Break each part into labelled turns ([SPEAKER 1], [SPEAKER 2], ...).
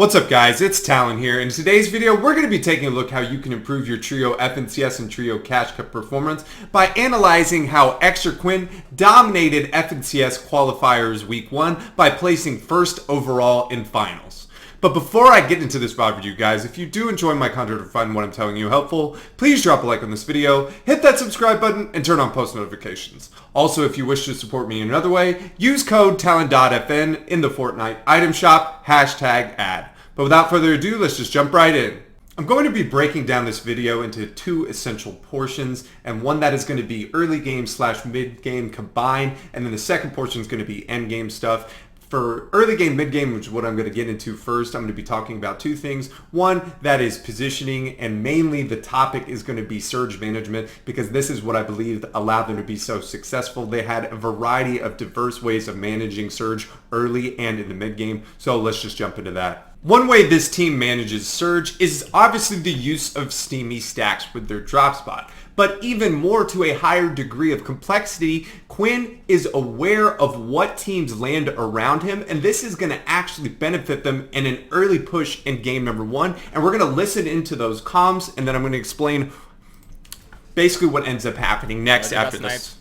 [SPEAKER 1] What's up guys, it's Talon here. In today's video, we're going to be taking a look how you can improve your Trio FNCS and Trio Cash Cup performance by analyzing how XTRA Quinn dominated FNCS qualifiers week 1 by placing first overall in finals. But before I get into this VOD review, guys, if you do enjoy my content or find what I'm telling you helpful, please drop a like on this video, hit that subscribe button, and turn on post notifications. Also, if you wish to support me in another way, use code Talon.fn in the Fortnite item shop, #ad. But without further ado, let's just jump right in. I'm going to be breaking down this video into two essential portions, and one that is going to be early game / mid game combined, and then the second portion is going to be end game stuff. For early game, mid game, which is what I'm going to get into first, I'm going to be talking about two things. One, that is positioning, and mainly the topic is going to be surge management, because this is what I believe allowed them to be so successful. They had a variety of diverse ways of managing surge early and in the mid game, so let's just jump into that. One way this team manages surge is obviously the use of steamy stacks with their drop spot. But even more to a higher degree of complexity, Quinn is aware of what teams land around him, and this is going to actually benefit them in an early push in game number 1. And we're going to listen into those comms, and then I'm going to explain basically what ends up happening next after this.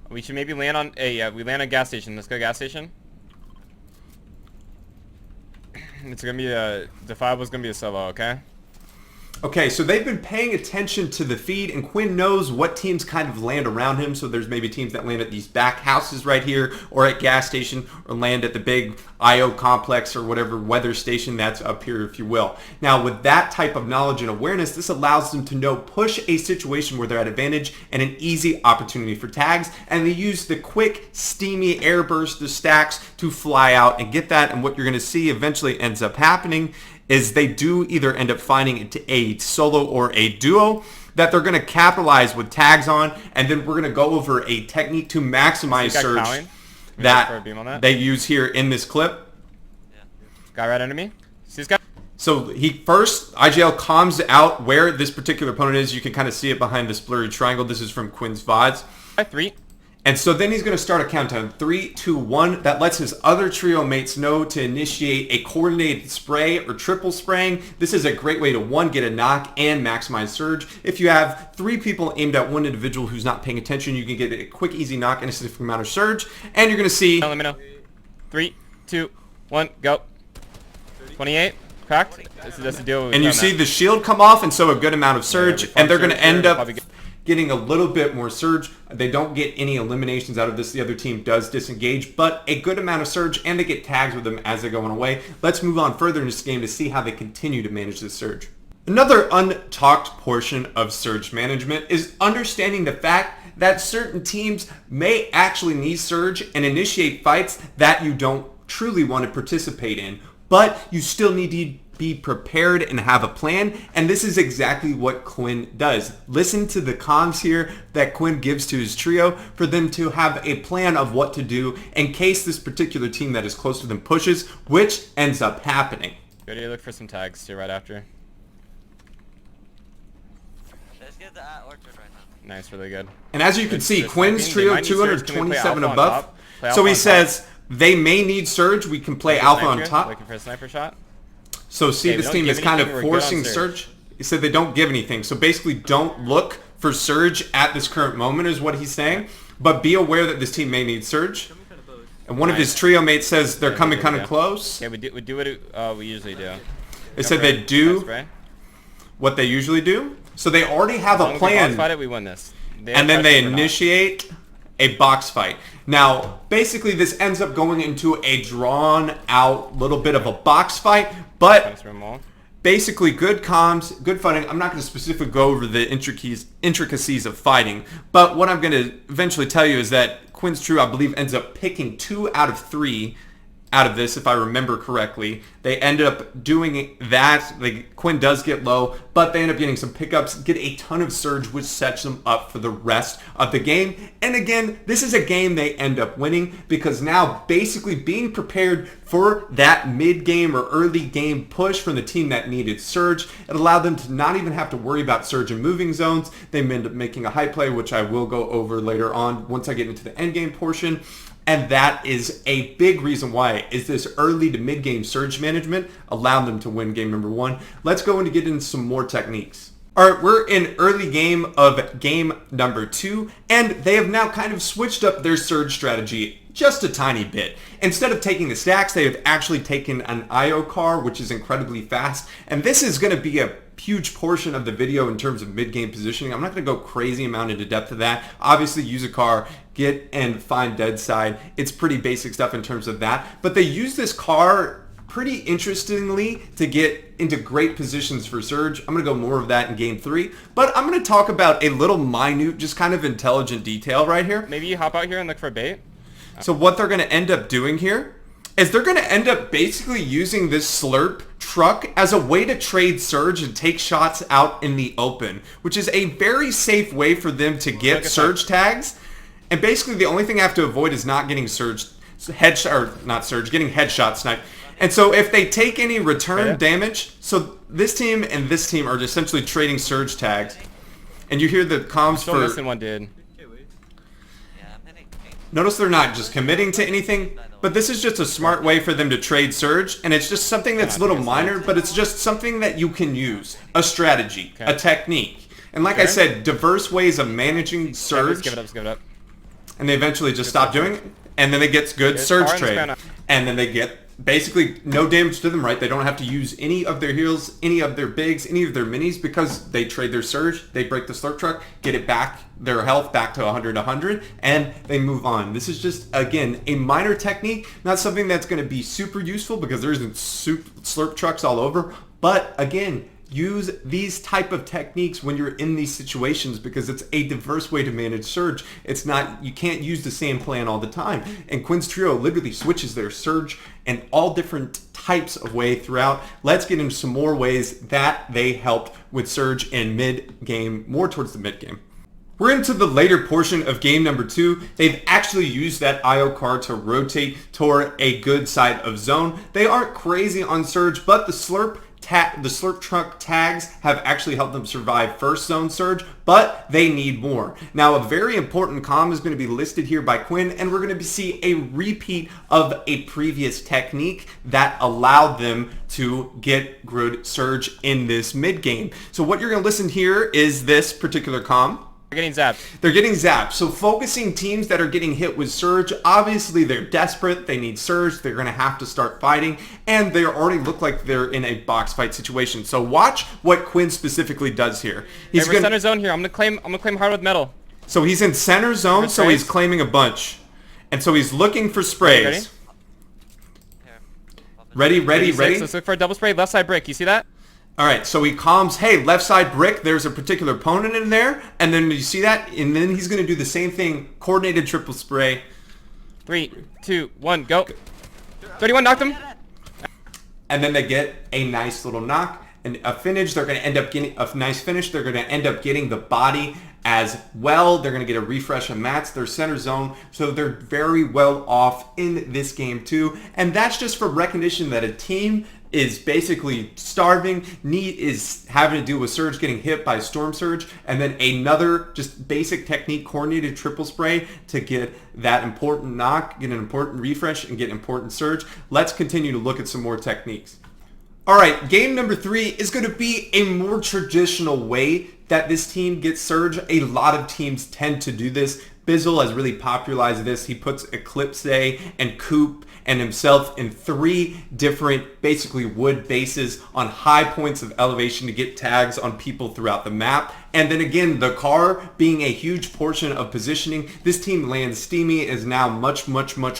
[SPEAKER 2] We should maybe land on a gas station. Let's go gas station. It's gonna be a Defiable's gonna be a solo, okay?
[SPEAKER 1] Okay, so they've been paying attention to the feed, and Quinn knows what teams kind of land around him. So there's maybe teams that land at these back houses right here, or at gas station, or land at the big IO complex, or whatever weather station that's up here, if you will. Now, with that type of knowledge and awareness, this allows them to know push a situation where they're at advantage and an easy opportunity for tags, and they use the quick, steamy air burst, the stacks, to fly out and get that. And what you're going to see eventually ends up happening is they do either end up finding a solo or a duo that they're going to capitalize with tags on, and then we're going to go over a technique to maximize surge that they use here in this clip.
[SPEAKER 2] Guy right under me. See this guy?
[SPEAKER 1] So IGL calms out where this particular opponent is. You can kind of see it behind this blurry triangle. This is from Quinn's VODs.
[SPEAKER 2] 3.
[SPEAKER 1] And so then he's going to start a countdown, 3, 2, 1. That lets his other trio mates know to initiate a coordinated spray or triple spraying. This is a great way to, 1, get a knock and maximize surge. If you have 3 people aimed at one individual who's not paying attention, you can get a quick, easy knock and a significant amount of surge. And you're going to see...
[SPEAKER 2] Let me know. 3, 2, 1, go. 28, cracked. That's the deal.
[SPEAKER 1] And you see the shield come off, and so a good amount of surge. And they're going to end up getting a little bit more surge. They don't get any eliminations out of this. The other team does disengage, but a good amount of surge, and they get tags with them as they're going away. Let's move on further in this game to see how they continue to manage this surge. Another untalked portion of surge management is understanding the fact that certain teams may actually need surge and initiate fights that you don't truly want to participate in, but you still need to be prepared and have a plan, and this is exactly what Quinn does. Listen to the comms here that Quinn gives to his trio for them to have a plan of what to do in case this particular team that is close to them pushes, which ends up happening.
[SPEAKER 2] Go to look for some tags too right after.
[SPEAKER 3] Let's get the orchard right now.
[SPEAKER 2] Nice, really good.
[SPEAKER 1] And as you can see, Quinn's trio 227 above. So he says they may need surge. We can play alpha on top.
[SPEAKER 2] Looking for a sniper shot.
[SPEAKER 1] So see, this team is kind of forcing surge. He said they don't give anything. So basically don't look for surge at this current moment is what he's saying. But be aware that this team may need surge. And one of his trio mates says they're coming kind of close.
[SPEAKER 2] Yeah, we do what we usually do.
[SPEAKER 1] They said they do what they usually do. So they already have a plan.
[SPEAKER 2] We win this.
[SPEAKER 1] And then they initiate a box fight. Now, basically this ends up going into a drawn out little bit of a box fight, but basically good comms, good fighting. I'm not going to specifically go over the intricacies of fighting, but what I'm going to eventually tell you is that Quinn's trio, I believe, ends up picking 2 out of 3 out of this, if I remember correctly. They ended up doing that. Quinn does get low, but they end up getting some pickups, get a ton of surge, which sets them up for the rest of the game. And again, this is a game they end up winning because now basically being prepared for that mid-game or early game push from the team that needed surge, it allowed them to not even have to worry about surge and moving zones. They end up making a high play, which I will go over later on once I get into the end game portion. And that is a big reason why, is this early to mid-game surge management allowed them to win game number 1. Let's go into get into some more techniques. All right, we're in early game of game number 2, and they have now kind of switched up their surge strategy just a tiny bit. Instead of taking the stacks, they have actually taken an IO car, which is incredibly fast, and this is going to be a huge portion of the video in terms of mid-game positioning. I'm not going to go crazy amount into depth of that. Obviously, use a car, get and find dead side. It's pretty basic stuff in terms of that, but they use this car pretty interestingly to get into great positions for surge. I'm going to go more of that in game 3, but I'm going to talk about a little minute, just kind of intelligent detail right here.
[SPEAKER 2] Maybe you hop out here and look for bait.
[SPEAKER 1] So what they're going to end up doing here is they're going to end up basically using this slurp truck as a way to trade surge and take shots out in the open, which is a very safe way for them to get surge tags. And basically the only thing I have to avoid is not getting surge getting headshot sniped. And so if they take any return damage, so this team and this team are essentially trading surge tags. And you hear the comms
[SPEAKER 2] Still missing one, dude.
[SPEAKER 1] Notice they're not just committing to anything, but this is just a smart way for them to trade surge, and it's just something that's a little minor, but it's just something that you can use. A strategy, a technique. And like I said, diverse ways of managing surge.
[SPEAKER 2] Give it up.
[SPEAKER 1] And they eventually just stop doing it, and then it gets good surge trade. And then they get basically no damage to them, right? They don't have to use any of their heals, any of their bigs, any of their minis, because they trade their surge, they break the slurp truck, get it back, their health back to 100, and they move on. This is just, again, a minor technique, not something that's going to be super useful because there isn't slurp trucks all over, but again, use these type of techniques when you're in these situations because it's a diverse way to manage surge. It's not, you can't use the same plan all the time. And Quinn's trio literally switches their surge in all different types of way throughout. Let's get into some more ways that they helped with surge in mid-game, more towards the mid-game. We're into the later portion of game number 2. They've actually used that IO card to rotate toward a good side of zone. They aren't crazy on surge, but the slurp truck tags have actually helped them survive first zone surge, but they need more. Now, a very important comm is going to be listed here by Quinn, and we're going to see a repeat of a previous technique that allowed them to get good surge in this mid game. So what you're going to listen here is this particular comm.
[SPEAKER 2] They're getting zapped.
[SPEAKER 1] They're getting zapped. So focusing teams that are getting hit with surge, obviously they're desperate. They need surge. They're going to have to start fighting. And they already look like they're in a box fight situation. So watch what Quinn specifically does here.
[SPEAKER 2] He's in center zone here. I'm gonna claim hardwood metal.
[SPEAKER 1] So he's in center zone, so he's claiming a bunch. And so he's looking for sprays. Ready?
[SPEAKER 2] Let's look for a double spray. Left side brick. You see that?
[SPEAKER 1] All right, so he calms, hey, left side brick, there's a particular opponent in there, and then you see that, and then he's going to do the same thing, coordinated triple spray.
[SPEAKER 2] 3, 2, 1, go. 31, knocked him.
[SPEAKER 1] And then they get a nice little knock, and a finish, they're going to end up getting a nice finish, they're going to end up getting the body as well. They're going to get a refresh on mats, their center zone, so they're very well off in this game too, and that's just for recognition that a team is basically starving, is having to deal with surge getting hit by storm surge, and then another just basic technique, coordinated triple spray to get that important knock, get an important refresh, and get important surge. Let's continue to look at some more techniques. All right, game number 3 is going to be a more traditional way that this team gets surge. A lot of teams tend to do this. Bizzle has really popularized this. He puts Eclipse and Coop and himself in 3 different basically wood bases on high points of elevation to get tags on people throughout the map. And then again, the car being a huge portion of positioning, this team lands Steamy is now much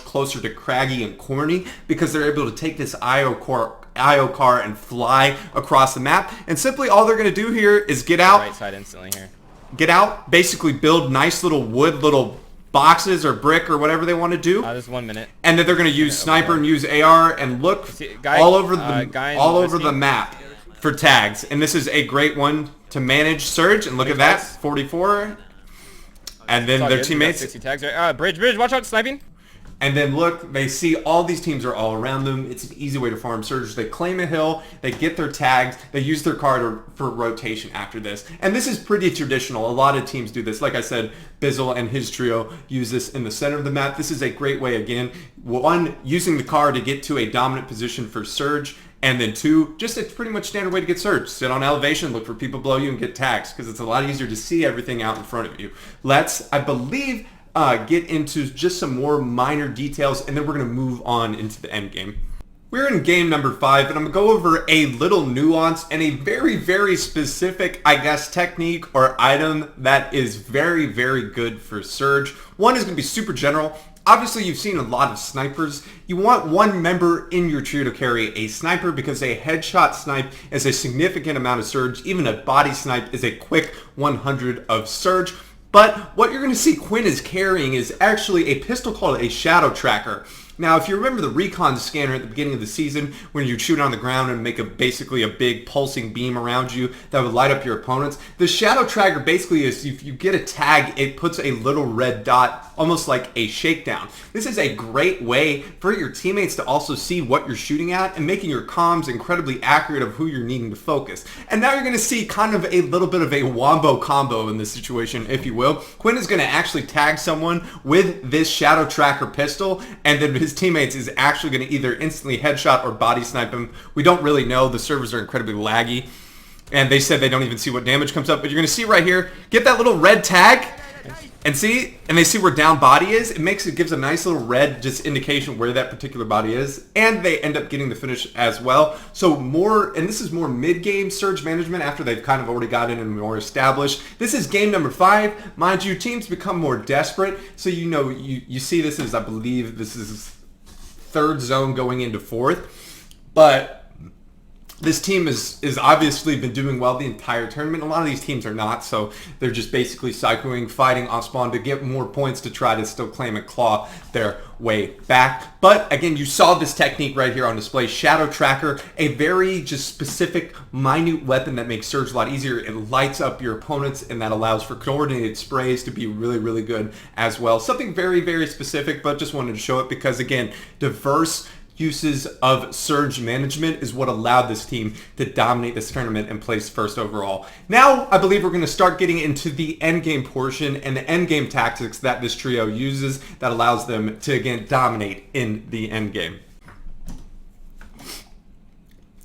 [SPEAKER 1] closer to Craggy and Corny because they're able to take this IO car and fly across the map. And simply all they're going to do here is get out.
[SPEAKER 2] Right side instantly here.
[SPEAKER 1] Get out, basically build nice little wood little boxes or brick or whatever they want to do.
[SPEAKER 2] There's 1 minute.
[SPEAKER 1] And then they're going to use sniper and use AR and look all over the map for tags. And this is a great one to manage surge. And look at that, 44. And then their teammates.
[SPEAKER 2] 60 tags. Bridge, watch out, sniping.
[SPEAKER 1] And then look, they see all these teams are all around them. It's an easy way to farm surge. They claim a hill, they get their tags, they use their card for rotation after this. And this is pretty traditional. A lot of teams do this. Like I said, Bizzle and his trio use this in the center of the map. This is a great way, again, one, using the card to get to a dominant position for surge, and then two, just a pretty much standard way to get surge. Sit on elevation, look for people below you, and get tags, because it's a lot easier to see everything out in front of you. Let's, I believe, get into just some more minor details, and then we're going to move on into the end game. We're in game number 5, and I'm going to go over a little nuance and a very, very specific, I guess, technique or item that is very, very good for surge. One is going to be super general. Obviously, you've seen a lot of snipers. You want one member in your trio to carry a sniper because a headshot snipe is a significant amount of surge. Even a body snipe is a quick 100 of surge. But what you're going to see Quinn is carrying is actually a pistol called a Shadow Tracker. Now, if you remember the recon scanner at the beginning of the season, when you'd shoot on the ground and make basically a big pulsing beam around you that would light up your opponents, the Shadow Tracker basically is, if you get a tag, it puts a little red dot, almost like a shakedown. This is a great way for your teammates to also see what you're shooting at and making your comms incredibly accurate of who you're needing to focus. And now you're going to see kind of a little bit of a wombo combo in this situation, if you will. Quinn is going to actually tag someone with this Shadow Tracker pistol, and then his teammates is actually going to either instantly headshot or body snipe him. We don't really know. The servers are incredibly laggy, and they said they don't even see what damage comes up. But you're going to see right here, get that little red tag, and see, and they see where down body is. It gives a nice little red just indication where that particular body is, and they end up getting the finish as well. So more, and this is more mid-game surge management after they've kind of already got in and more established. This is game number 5. Mind you, teams become more desperate. So you know, you see this is, I believe, this is 3rd zone going into 4th, but this team is obviously been doing well the entire tournament. A lot of these teams are not, so they're just basically cycling, fighting off spawn to get more points to try to still claim and claw their way back. But again, you saw this technique right here on display. Shadow Tracker, a very just specific, minute weapon that makes surge a lot easier. It lights up your opponents, and that allows for coordinated sprays to be really, really good as well. Something very, very specific, but just wanted to show it because, again, diverse uses of surge management is what allowed this team to dominate this tournament and place first overall. Now, I believe we're going to start getting into the endgame portion and the endgame tactics that this trio uses that allows them to, again, dominate in the endgame.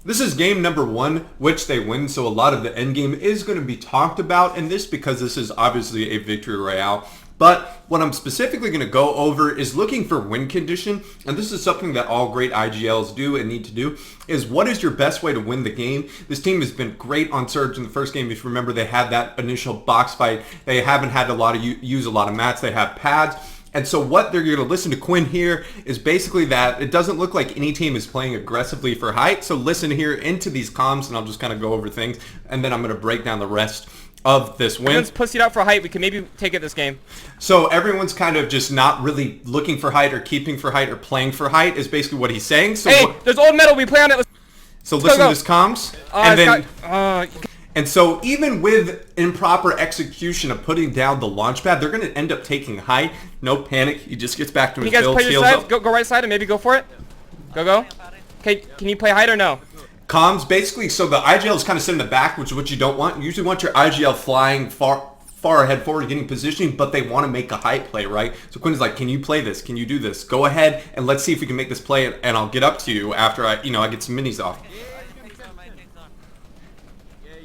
[SPEAKER 1] This is game number 1, which they win, so a lot of the endgame is going to be talked about in this because this is obviously a victory royale. But what I'm specifically going to go over is looking for win condition, and this is something that all great IGLs do and need to do, is what is your best way to win the game. This team has been great on surge in the first game. If you remember, they had that initial box fight. They haven't had a lot of use a lot of mats. They have pads. And so what they're going to listen to Quinn here is basically that it doesn't look like any team is playing aggressively for height. So listen here into these comms, and I'll just kind of go over things, and then I'm going to break down the rest of this win.
[SPEAKER 2] Everyone's pussied out for height. We can maybe take it this game.
[SPEAKER 1] So everyone's kind of just not really looking for height or keeping for height or playing for height is basically what he's saying. So
[SPEAKER 2] hey, there's old metal. We play on it.
[SPEAKER 1] So listen to this comms. And then...
[SPEAKER 2] got,
[SPEAKER 1] and so even with improper execution of putting down the launch pad, they're going to end up taking height. No panic. He just gets back to his build.
[SPEAKER 2] You guys play your sides? Go right side and maybe go for it. Go. Okay, can you play height or no?
[SPEAKER 1] Comms, basically, so the IGL is kind of sit in the back, which is what you don't want. You usually want your IGL flying far ahead forward, getting positioning, but they want to make a height play, right? So Quinn is like, can you play this? Can you do this? Go ahead and let's see if we can make this play, and I'll get up to you after I get some minis off.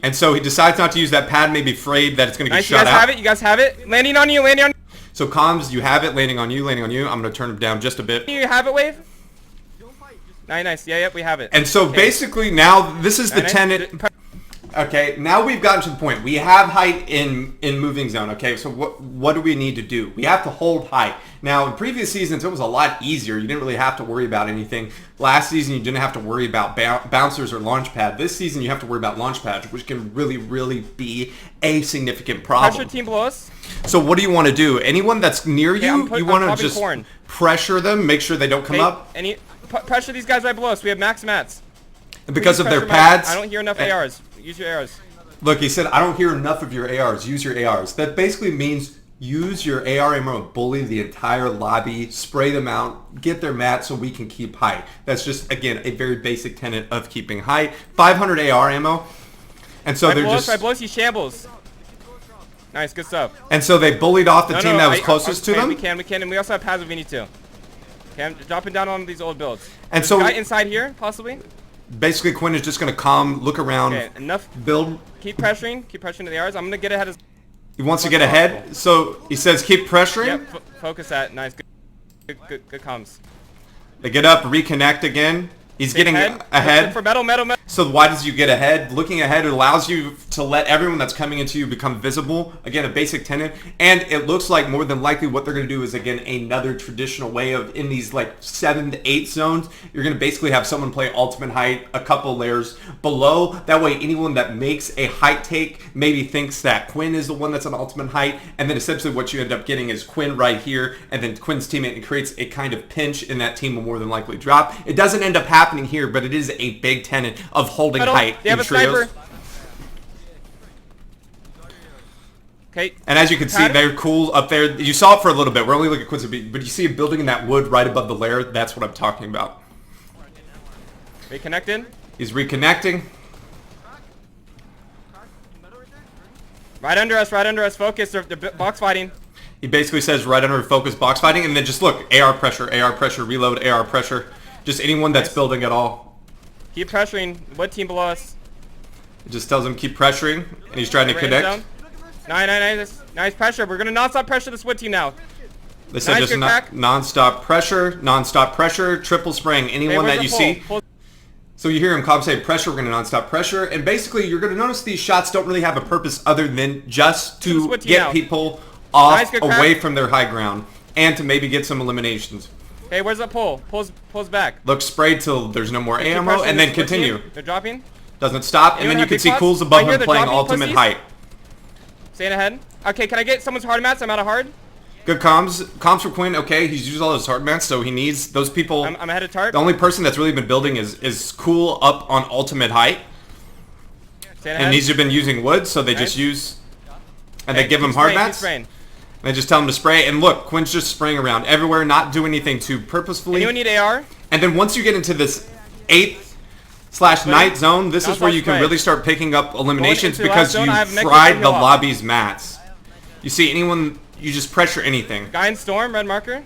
[SPEAKER 1] And so he decides not to use that pad, maybe afraid that it's going to get shot out.
[SPEAKER 2] You guys have it. Landing on you.
[SPEAKER 1] So comms, you have it. Landing on you. I'm going to turn him down just a bit.
[SPEAKER 2] You have it, Wave? Nice. Yeah, we have it.
[SPEAKER 1] And so basically now, this is the tenet. Okay, now we've gotten to the point. We have height in moving zone, okay? So what do we need to do? We have to hold height. Now, in previous seasons, it was a lot easier. You didn't really have to worry about anything. Last season, you didn't have to worry about bouncers or launch pad. This season, you have to worry about launch pads, which can really, really be a significant problem.
[SPEAKER 2] Pressure team below us.
[SPEAKER 1] So what do you want to do? Anyone that's near you, you want to just pressure them, make sure they don't come up?
[SPEAKER 2] Pressure these guys right below us. We have max mats.
[SPEAKER 1] And because of their pads...
[SPEAKER 2] I don't hear enough ARs. Use your ARs.
[SPEAKER 1] Look, he said, I don't hear enough of your ARs. Use your ARs. That basically means use your AR ammo and bully the entire lobby, spray them out, get their mat so we can keep height. That's just, again, a very basic tenet of keeping height. 500 AR ammo. And so they're just...
[SPEAKER 2] Right below us, he shambles. Nice, good stuff.
[SPEAKER 1] And so they bullied off the team that was closest to them.
[SPEAKER 2] We can, and we also have pads if we need to. Okay, I'm dropping down on these old builds.
[SPEAKER 1] And
[SPEAKER 2] There's
[SPEAKER 1] so...
[SPEAKER 2] a guy inside here, possibly.
[SPEAKER 1] Basically, Quinn is just going to come, look around,
[SPEAKER 2] enough.
[SPEAKER 1] build.
[SPEAKER 2] Keep pressuring the R's. I'm going to get ahead of...
[SPEAKER 1] He wants to get ahead, so he says keep pressuring.
[SPEAKER 2] Yep, focus that. Nice, good comms.
[SPEAKER 1] They get up, reconnect again. He's getting ahead.
[SPEAKER 2] For metal.
[SPEAKER 1] So why does you get ahead? Looking ahead allows you to let everyone that's coming into you become visible. Again, a basic tenet. And it looks like more than likely what they're going to do is, again, another traditional way of, in these like 7 to 8 zones, you're going to basically have someone play ultimate height a couple layers below. That way anyone that makes a height take maybe thinks that Quinn is the one that's on ultimate height. And then essentially what you end up getting is Quinn right here. And then Quinn's teammate, it creates a kind of pinch, and that team will more than likely drop. It doesn't end up happening here, but it is a big tenet of holding height in trios.
[SPEAKER 2] Okay.
[SPEAKER 1] And as you can see, they're cool up there. You saw it for a little bit. We're only looking at Quinn's, but you see a building in that wood right above the lair. That's what I'm talking about.
[SPEAKER 2] Reconnected.
[SPEAKER 1] He's reconnecting.
[SPEAKER 2] Right under us. Focus. They're box fighting.
[SPEAKER 1] He basically says right under focus box fighting, and then just look, AR pressure, reload, AR pressure. Just anyone that's building at all.
[SPEAKER 2] Keep pressuring. What team below us?
[SPEAKER 1] It just tells him keep pressuring, and he's trying to connect.
[SPEAKER 2] Nice pressure. We're going to non-stop pressure the SWAT team now.
[SPEAKER 1] They said just non-stop pressure, triple spraying anyone that you see. So you hear him calm say pressure, we're going to non-stop pressure. And basically you're going to notice these shots don't really have a purpose other than just to get people off away from their high ground and to maybe get some eliminations.
[SPEAKER 2] Okay, where's that pole? Pulls back.
[SPEAKER 1] Look, spray till there's no more ammo, and then continue.
[SPEAKER 2] They're dropping.
[SPEAKER 1] Doesn't stop, and then you can see Cools above him playing ultimate height.
[SPEAKER 2] Staying ahead. Okay, can I get someone's hard mats? I'm out of hard.
[SPEAKER 1] Good comms. Comms for Quinn. Okay, he's used all his hard mats, so he needs those people.
[SPEAKER 2] I'm ahead of Tart.
[SPEAKER 1] The only person that's really been building is Cool up on ultimate height. And he's been using wood, so they just use... And they give him hard mats. And they just tell him to spray. And look, Quinn's just spraying around everywhere, not doing anything too purposefully.
[SPEAKER 2] Anyone need AR?
[SPEAKER 1] And then once you get into this 8/night zone, this is where you can really start picking up eliminations because you fried the lobby's mats. You see anyone, you just pressure anything.
[SPEAKER 2] Guy in Storm, red marker.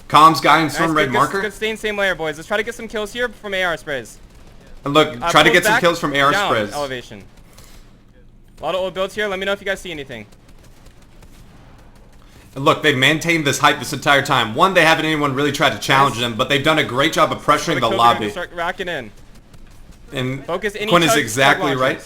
[SPEAKER 1] Comms, guy in Storm, red marker.
[SPEAKER 2] Good stay in same layer, boys. Let's try to get some kills here from AR sprays.
[SPEAKER 1] And look, try to get some kills from AR sprays.
[SPEAKER 2] Elevation. A lot of old builds here. Let me know if you guys see anything.
[SPEAKER 1] And look, they've maintained this hype this entire time. One, they haven't anyone really tried to challenge them, but they've done a great job of pressuring the lobby.
[SPEAKER 2] Start racking in.
[SPEAKER 1] And Quinn is exactly right.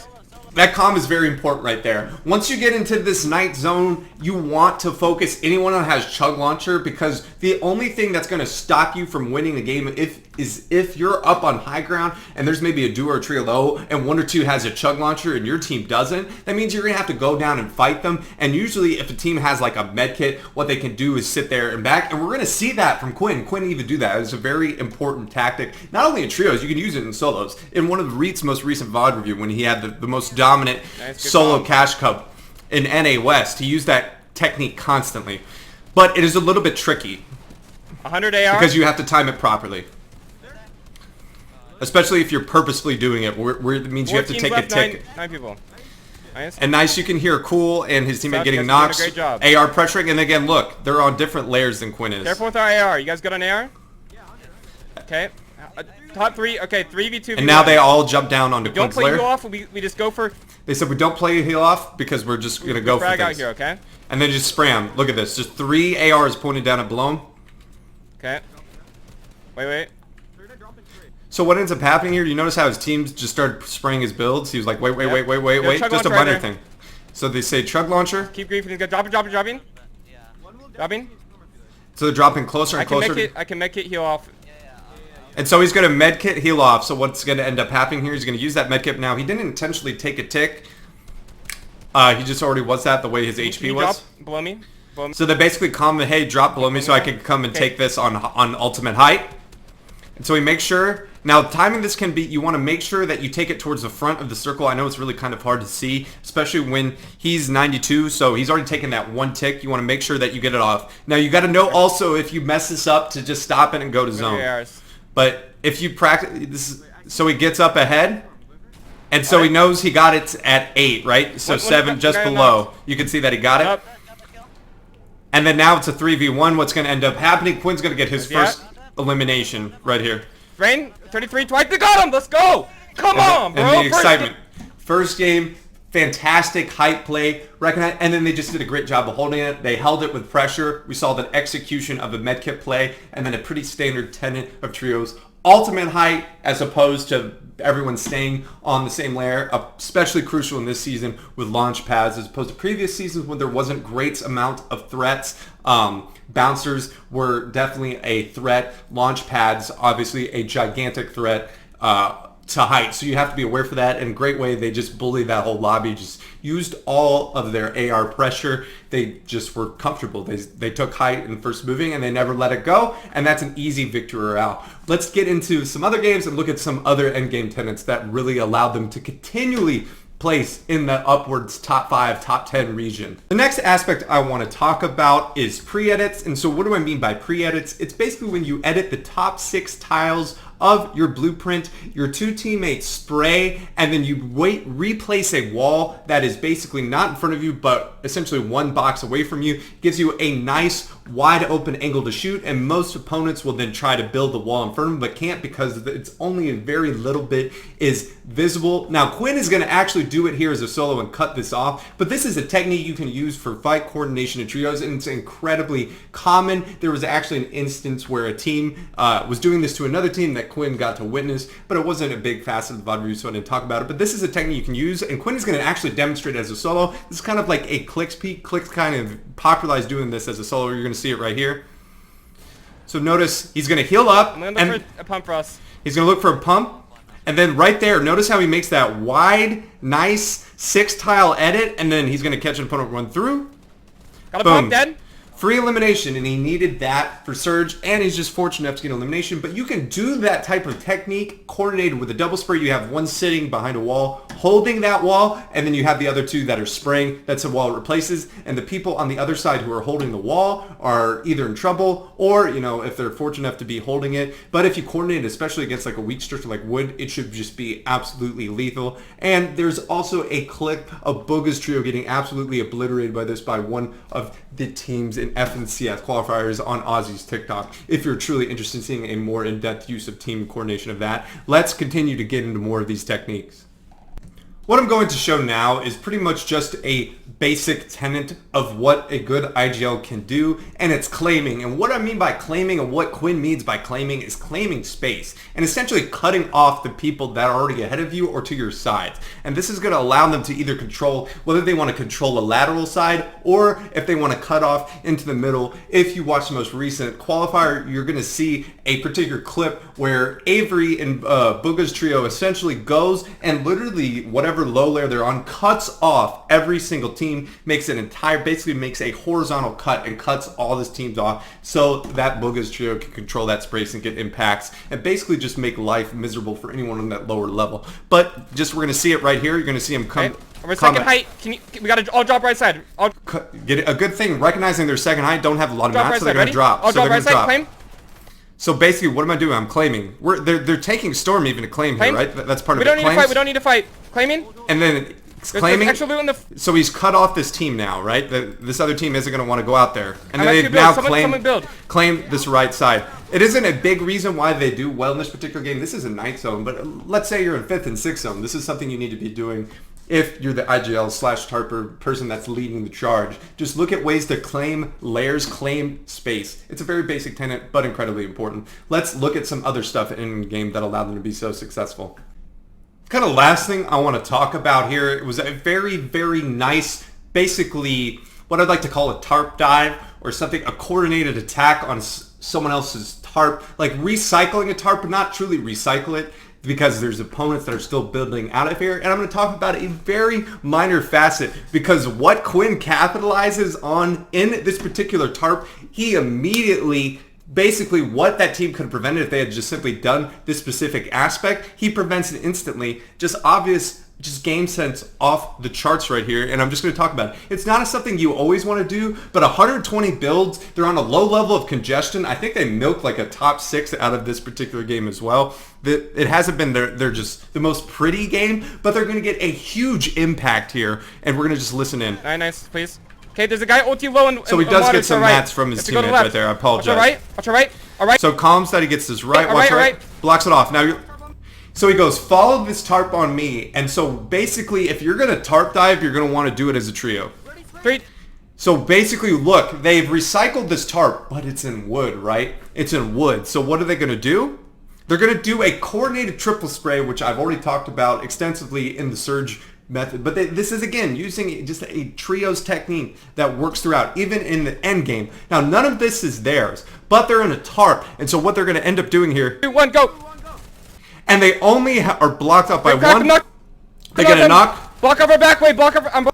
[SPEAKER 1] That comm is very important right there. Once you get into this night zone, you want to focus anyone that has chug launcher, because the only thing that's going to stop you from winning the game is if you're up on high ground and there's maybe a duo or trio low and 1 or 2 has a chug launcher and your team doesn't. That means you're going to have to go down and fight them. And usually if a team has like a med kit, what they can do is sit there and back. And we're going to see that from Quinn. Quinn even do that. It's a very important tactic. Not only in trios, you can use it in solos. In one of Reed's most recent VOD review, when he had the most dominant solo cash cup in NA West, he used that technique constantly. But it is a little bit tricky.
[SPEAKER 2] 100 AR?
[SPEAKER 1] Because you have to time it properly. Especially if you're purposefully doing it, where it means you have to take a tick.
[SPEAKER 2] 9 people. Nice.
[SPEAKER 1] And nice, you can hear Cool and his teammate getting knocks.
[SPEAKER 2] Great job.
[SPEAKER 1] AR pressuring, and again, look, they're on different layers than Quinn is.
[SPEAKER 2] Careful with our AR. You guys good on AR? Okay. Top 3. Okay, 3v2.
[SPEAKER 1] And now they all jump down onto Quinn's lair.
[SPEAKER 2] Don't play heal off. We just go for...
[SPEAKER 1] They said we don't play heal off because we're just going to go for things.
[SPEAKER 2] Out here, okay?
[SPEAKER 1] And then just spray them. Look at this. Just 3 ARs pointed down at Bloom.
[SPEAKER 2] Okay. Wait.
[SPEAKER 1] So what ends up happening here, you notice how his team just started spraying his builds? He was like, wait. Just a minor thing. So they say chug launcher.
[SPEAKER 2] Keep griefing. Dropping. Dropping.
[SPEAKER 1] So they're dropping closer and closer.
[SPEAKER 2] I can medkit heal off.
[SPEAKER 1] And so he's going to medkit heal off. So what's going to end up happening here, he's going to use that medkit now. He didn't intentionally take a tick. He just already was that the way his HP was.
[SPEAKER 2] Drop below me.
[SPEAKER 1] So they basically comment, hey, drop below me so I can come and take this on ultimate height. And so he makes sure, now timing this can be, you want to make sure that you take it towards the front of the circle. I know it's really kind of hard to see, especially when he's 92, so he's already taken that one tick. You want to make sure that you get it off. Now you got to know also if you mess this up to just stop it and go to zone. But if you practice, this, so he gets up ahead, and so he knows he got it at 8, right? So 7 just below. You can see that he got it. And then now it's a 3v1. What's going to end up happening? Quinn's going to get his first elimination right here.
[SPEAKER 2] Rain, 33 twice. They got him. Let's go. Come on, bro.
[SPEAKER 1] And the excitement. First game, fantastic height play. Recognize, and then they just did a great job of holding it. They held it with pressure. We saw the execution of a medkit play, and then a pretty standard tenet of trios. Ultimate height as opposed to everyone staying on the same layer, especially crucial in this season with launch pads as opposed to previous seasons when there wasn't great amount of threats. Bouncers were definitely a threat. Launch pads, obviously a gigantic threat to height. So you have to be aware for that. In a great way, they just bullied that whole lobby, just used all of their AR pressure. They just were comfortable. They took height in first moving and they never let it go. And that's an easy victory out. Let's get into some other games and look at some other endgame tenets that really allowed them to continually place in the upwards top 5, top 10 region. The next aspect I want to talk about is pre-edits. And so what do I mean by pre-edits? It's basically when you edit the top 6 tiles of your blueprint, your 2 teammates spray, and then you replace a wall that is basically not in front of you, but essentially 1 box away from you. Gives you a nice wide open angle to shoot, and most opponents will then try to build the wall in front of them, but can't because it's only a very little bit is visible. Now Quinn is going to actually do it here as a solo and cut this off, but this is a technique you can use for fight coordination in trios, and it's incredibly common. There was actually an instance where a team was doing this to another team that Quinn got to witness, but it wasn't a big facet of the VOD review, so I didn't talk about it. But this is a technique you can use, and Quinn is going to actually demonstrate it as a solo. This is kind of like a clicks peak. Clicks kind of popularized doing this as a solo. You're going to see it right here. So notice he's going to heal up.
[SPEAKER 2] I'm going to look for a pump for us.
[SPEAKER 1] He's going to look for a pump. And then right there, notice how he makes that wide, nice 6 tile edit, and then he's going to catch an opponent run through.
[SPEAKER 2] Got a pump, dead.
[SPEAKER 1] Free elimination, and he needed that for Surge, and he's just fortunate enough to get elimination. But you can do that type of technique coordinated with a double spray. You have one sitting behind a wall, holding that wall, and then you have the other 2 that are spraying. That's a wall it replaces, and the people on the other side who are holding the wall are either in trouble or, you know, if they're fortunate enough to be holding it. But if you coordinate, especially against like a weak structure like wood, it should just be absolutely lethal. And there's also a clip of Boga's trio getting absolutely obliterated by this by one of the teams in FNCS qualifiers on Aussie's TikTok. If you're truly interested in seeing a more in-depth use of team coordination of that, let's continue to get into more of these techniques. What I'm going to show now is pretty much just a basic tenet of what a good IGL can do, and it's claiming. And what I mean by claiming and what Quinn means by claiming is claiming space and essentially cutting off the people that are already ahead of you or to your sides. And this is going to allow them to either control, whether they want to control the lateral side or if they want to cut off into the middle. If you watch the most recent qualifier, you're going to see a particular clip where Avery and Boga's trio essentially goes and literally whatever low layer they're on cuts off every single team, makes an entire, basically makes a horizontal cut and cuts all his teams off so that Boga's trio can control that space and get impacts and basically just make life miserable for anyone on that lower level. But just, we're going to see it right here. You're going to see him come.
[SPEAKER 2] Okay. Over second height. Can you? We got to all drop right side.
[SPEAKER 1] Get a good thing. Recognizing their second height, don't have a lot of mats,
[SPEAKER 2] right
[SPEAKER 1] so they're going to drop.
[SPEAKER 2] All drop right side. Claim.
[SPEAKER 1] So basically, what am I doing? I'm claiming. They're taking Storm even to claim here, right? That's part of it.
[SPEAKER 2] We don't need to fight. We don't need to fight. Claiming.
[SPEAKER 1] And then claiming.
[SPEAKER 2] Extra loot in the
[SPEAKER 1] so he's cut off this team now, right? This other team isn't going to want to go out there. And then they've now claimed this right side. It isn't a big reason why they do well in this particular game. This is a 9th zone, but let's say you're in 5th and 6th zone. This is something you need to be doing if you're the IGL/Tarper person that's leading the charge. Just look at ways to claim layers, claim space. It's a very basic tenet, but incredibly important. Let's look at some other stuff in the game that allowed them to be so successful. Kind of last thing I want to talk about here, it was a very, very nice, basically what I'd like to call a tarp dive or something, a coordinated attack on someone else's tarp, like recycling a tarp, but not truly recycle it, because there's opponents that are still building out of here. And I'm going to talk about a very minor facet, because what Quinn capitalizes on in this particular tarp, he immediately basically what that team could have prevented if they had just simply done this specific aspect. He prevents it instantly. Just obvious, just game sense off the charts right here, and I'm just going to talk about it. It's not something you always want to do, but 120 builds, they're on a low level of congestion. I think they milked like a top 6 out of this particular game as well. It hasn't been they're just the most pretty game, but they're going to get a huge impact here, and we're going to just listen in.
[SPEAKER 2] Alright, nice, please. Okay, there's a guy ulti low and
[SPEAKER 1] so he does get some mats from his teammates right there. I apologize.
[SPEAKER 2] Watch your right. Alright.
[SPEAKER 1] So calms that he gets his right. Watch right. Blocks it off. Now so he goes, follow this tarp on me. And so basically, if you're going to tarp dive, you're going to want to do it as a trio.
[SPEAKER 2] 3.
[SPEAKER 1] So basically, look, they've recycled this tarp, but it's in wood, right? It's in wood. So what are they going to do? They're going to do a coordinated triple spray, which I've already talked about extensively in the Surge method. But this is, again, using just a trios technique that works throughout, even in the end game. Now, none of this is theirs, but they're in a tarp. And so what they're going to end up doing here...
[SPEAKER 2] 2, 1, go!
[SPEAKER 1] And they only are blocked up by one. They
[SPEAKER 2] get
[SPEAKER 1] a knock.
[SPEAKER 2] Block off her back. Wait, block off her...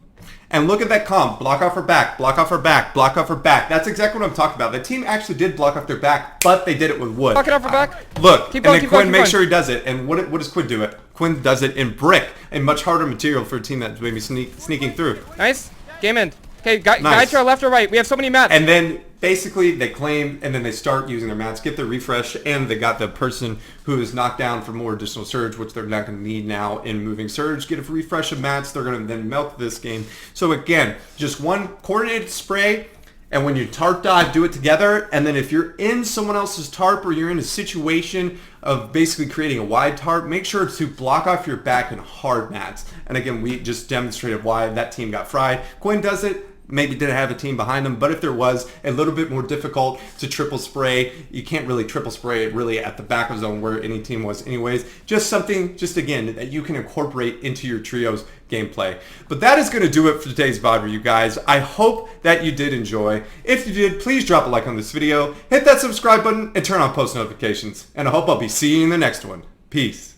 [SPEAKER 1] And look at that comp. Block off her back. Block off her back. Block off her back. That's exactly what I'm talking about. The team actually did block off their back, but they did it with wood.
[SPEAKER 2] Block it off her back.
[SPEAKER 1] Look, and then Quinn makes sure he does it. And what does Quinn do it? Quinn does it in brick, a much harder material for a team that's maybe sneaking through.
[SPEAKER 2] Nice. Game end. Okay, guy to our left or right. We have so many mats.
[SPEAKER 1] And then basically they claim, and then they start using their mats, get the refresh, and they got the person who is knocked down for more additional surge, which they're not going to need now in moving surge. Get a refresh of mats. They're going to then melt this game. So again, just one coordinated spray, and when you tarp dive, do it together. And then if you're in someone else's tarp or you're in a situation of basically creating a wide tarp, make sure to block off your back in hard mats. And again, we just demonstrated why that team got fried. Quinn does it. Maybe didn't have a team behind them, but if there was, a little bit more difficult to triple spray. You can't really triple spray it really at the back of zone where any team was anyways. Just something, just again, that you can incorporate into your trios gameplay. But that is going to do it for today's VOD review, guys. I hope that you did enjoy. If you did, please drop a like on this video, hit that subscribe button, and turn on post notifications. And I hope I'll be seeing you in the next one. Peace.